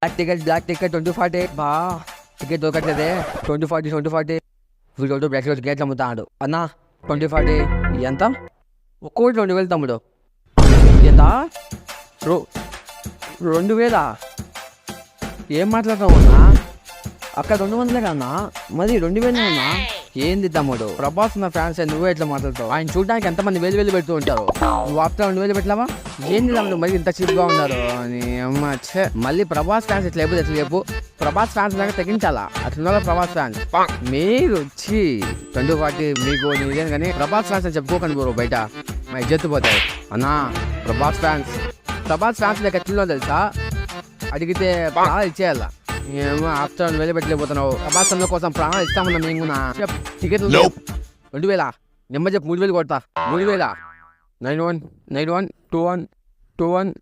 black ticket 2040 బా ticket దొరకట్లేదే 2040 వీడు black ticket అమ్ముతాడు అన్నా 2040 ఎంత ఒక్కోటి 2000 తమ్ముడు ఎంత 2000 ఏం మాట్లాడతావు అన్నా అక్కడ 200 కన్నా మరి 2000 అన్నా ఏంది తమ్ముడు ప్రభాస్ నా ఫ్యాన్స్ నువ్వే ఎట్లా మాట్లాడతావు ఆయన చూడడానికి ఎంతమంది వేలు పెడుతూ ఉంటారు నువ్వు ఆప్తా 2000 పెట్టావా ఏంది తమ్ముడు మరి ఇంత చీప్గా ఉన్నారు అని అమ్మ మళ్ళీ ప్రభాస్ ఫ్యాన్స్ ఎట్లా లేకపోతే ఎట్లా చెప్పు ప్రభాస్ ఫ్యాన్స్ లాగా తగ్గించాలా అట్లా ప్రభాస్ ఫ్యాన్స్ మీరు వచ్చి 2040 మీకు నీదేం కానీ ప్రభాస్ ఫ్యాన్స్ అని చెప్పుకోకండి బ్రో బయట మా ఇజ్జత్తు పోతాయి అన్నా ప్రభాస్ ఫ్యాన్స్ లేక ఎట్లా తెలుసా అడిగితే ప్రాణాలు ఇచ్చేయాలా ఏమో ఆఫ్టర్ 2000 పెట్టలేకపోతున్నావు ప్రభాస్ అన్న కోసం ప్రాణాలు ఇస్తామన్నా మేము కూడా టికెట్లు 2000 నెంబర్ చెప్పు 3000 కొడతా 3000 91 21 21